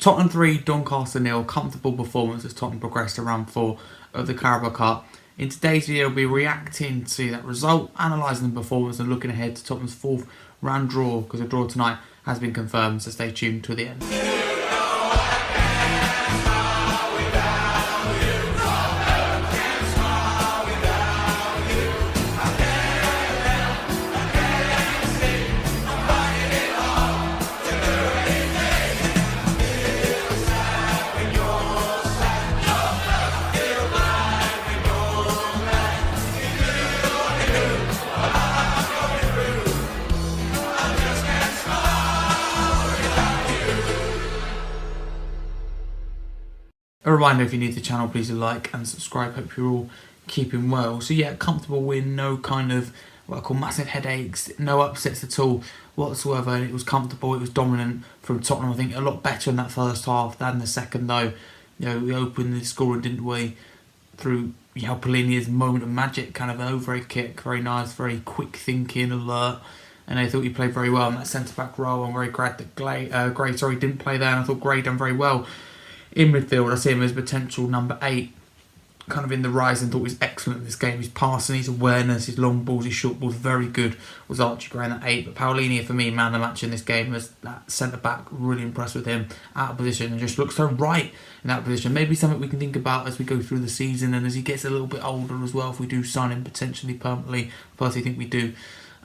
Tottenham 3, Doncaster 0, comfortable performance as Tottenham progressed to round 4 of the Carabao Cup. In today's video, we'll be reacting to that result, analysing the performance and looking ahead to Tottenham's 4th round draw, because a draw tonight has been confirmed, so stay tuned to the end. A reminder, if you're new to the channel, please do like and subscribe. Hope you're all keeping well. So yeah, comfortable win, no kind of what I call massive headaches, no upsets at all whatsoever. It was comfortable, it was dominant from Tottenham. I think a lot better in that first half than the second though. You know, we opened the scoring, didn't we, through Palini's moment of magic, kind of an overhead kick, very nice, very quick thinking, alert. And I thought he played very well in that centre-back role. I'm very glad that Gray didn't play there, and I thought Gray done very well in midfield. I see him as potential number 8, kind of in the rise, and thought he was excellent in this game. His passing, his awareness, his long balls, his short balls, very good. Was Archie Gray in that 8, but Paulini for me, man of the match in this game, as that centre back. Really impressed with him out of position and just looks so right in that position. Maybe something we can think about as we go through the season and as he gets a little bit older as well. If we do sign him potentially permanently, I personally think we do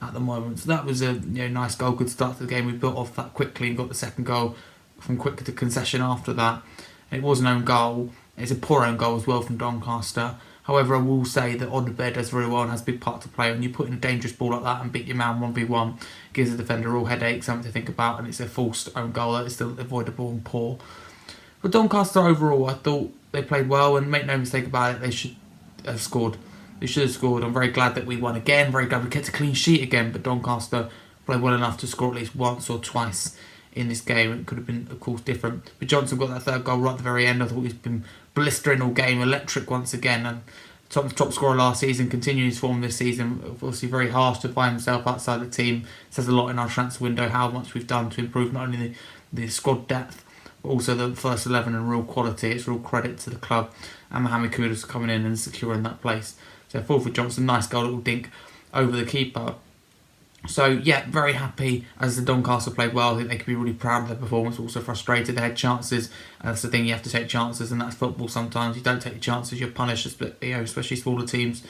at the moment. So that was a nice goal, good start to the game. We built off that quickly and got the second goal from quick to concession after that. It was an own goal. It's a poor own goal as well from Doncaster. However, I will say that Odobert does very well and has a big part to play. When you put in a dangerous ball like that and beat your man 1v1, gives the defender all headaches, something to think about, and it's a forced own goal that is still avoidable and poor. But Doncaster overall, I thought they played well, and make no mistake about it, they should have scored. They should have scored. I'm very glad that we won again, very glad we kept a clean sheet again, but Doncaster played well enough to score at least once or twice in this game. It could have been, of course, different. But Johnson got that third goal right at the very end. I thought he's been blistering all game, electric once again. And top scorer last season, continuing his form this season. Obviously very harsh to find himself outside the team. It says a lot in our transfer window how much we've done to improve not only the squad depth, but also the first 11 and real quality. It's real credit to the club and Mohamed Kudus coming in and securing that place. So 4 for Johnson, nice goal, little dink over the keeper. So yeah, very happy as the Doncaster played well. I think they could be really proud of their performance. Also frustrated, they had chances. That's the thing, you have to take chances, and that's football. Sometimes you don't take chances, you're punished. Especially smaller teams.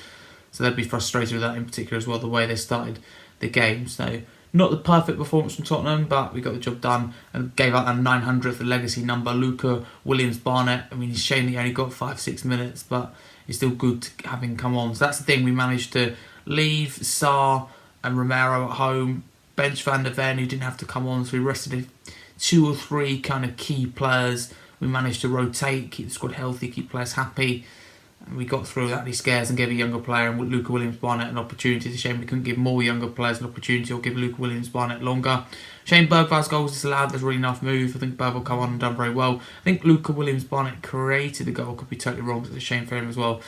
So they'd be frustrated with that in particular as well, the way they started the game. So not the perfect performance from Tottenham, but we got the job done and gave out that 900th legacy number, Luca Williams-Barnett. I mean, it's a shame that he only got 5-6 minutes, but it's still good to have him come on. So that's the thing, we managed to leave Sarr and Romero at home, bench Van der Ven, who didn't have to come on, so we rested 2 or 3 kind of key players. We managed to rotate, keep the squad healthy, keep players happy. And we got through that, scares, and gave a younger player and Luca Williams-Barnett an opportunity. It's a shame we couldn't give more younger players an opportunity or give Luca Williams-Barnett longer. Shane Bergvall's goal was disallowed. That's a really nice move. I think Bergvall come on and done very well. I think Luca Williams-Barnett created the goal. Could be totally wrong, but it's a shame for him as well,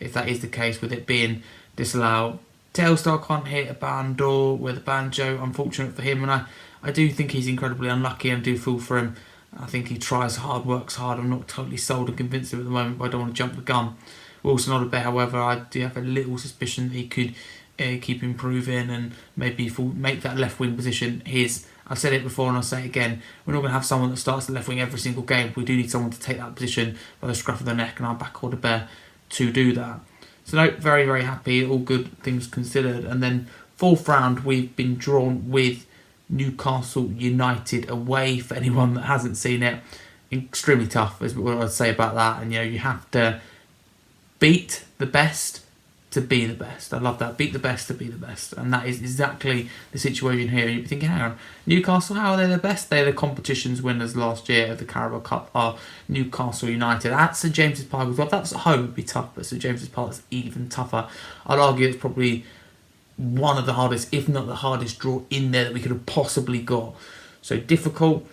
if that is the case, with it being disallowed. Telstar can't hit a barn door with a banjo, unfortunate for him, and I do think he's incredibly unlucky and do feel for him. I think he tries hard, works hard. I'm not totally sold and convinced of it at the moment, but I don't want to jump the gun. Wilson Odobert, however, I do have a little suspicion that he could keep improving and maybe make that left wing position his. I've said it before and I'll say it again, we're not going to have someone that starts the left wing every single game. We do need someone to take that position by the scruff of the neck, and I'll back Odobert to do that. So no, very, very happy, all good things considered. And then 4th round, we've been drawn with Newcastle United away. For anyone that hasn't seen it, extremely tough is what I'd say about that. And you have to beat the best to be the best. I love that. Beat the best to be the best. And that is exactly the situation here. You'd be thinking, hang on, Newcastle, how are they the best? They're the competition's winners last year of the Carabao Cup are Newcastle United. At St James's Park as well. If that was at home, it would be tough, but St James's Park is even tougher. I'd argue it's probably one of the hardest, if not the hardest draw in there that we could have possibly got. So difficult.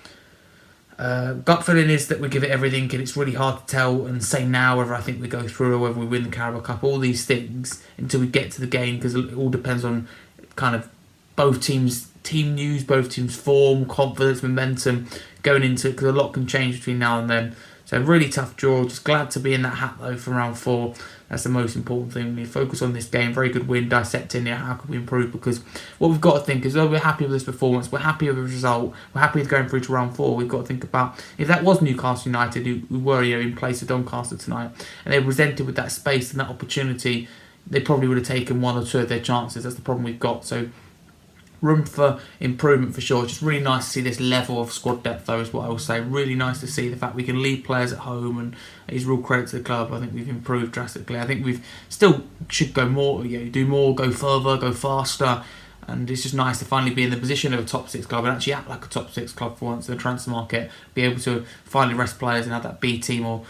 Gut feeling is that we give it everything, and it's really hard to tell and say now whether I think we go through or whether we win the Carabao Cup. All these things until we get to the game, because it all depends on kind of both teams' team news, both teams' form, confidence, momentum going into it, because a lot can change between now and then. So really tough draw. Just glad to be in that hat though for round 4. That's the most important thing. We focus on this game. Very good win. Dissecting it. How can we improve? Because what we've got to think is, though we're happy with this performance, we're happy with the result, we're happy with going through to round 4. We've got to think about if that was Newcastle United who were in place of Doncaster tonight, and they were presented with that space and that opportunity, they probably would have taken 1 or 2 of their chances. That's the problem we've got. So room for improvement for sure. Just really nice to see this level of squad depth though, is what I will say. Really nice to see the fact we can leave players at home, and it's real credit to the club. I think we've improved drastically. I think we've still should go more, do more, go further, go faster, and it's just nice to finally be in the position of a top 6 club and actually act like a top 6 club for once in the transfer market. Be able to finally rest players and have that B team or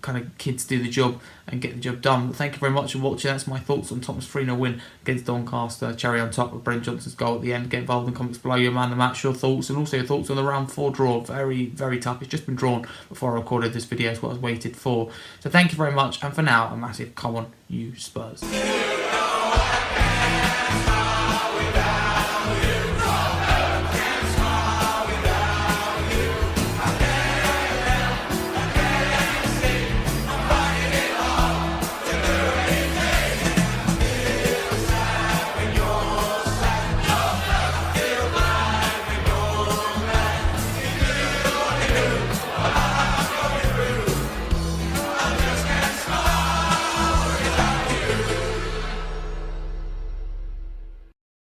kind of kids do the job and get the job done. But thank you very much for watching. That's my thoughts on Tottenham's 3-0 win against Doncaster. Cherry on top with Brendan Johnson's goal at the end. Get involved in the comments below, your man of the match, your thoughts, and also your thoughts on the round 4 draw. Very, very tough. It's just been drawn before I recorded this video. It's what I was waited for. So thank you very much, and for now, a massive come on, you Spurs.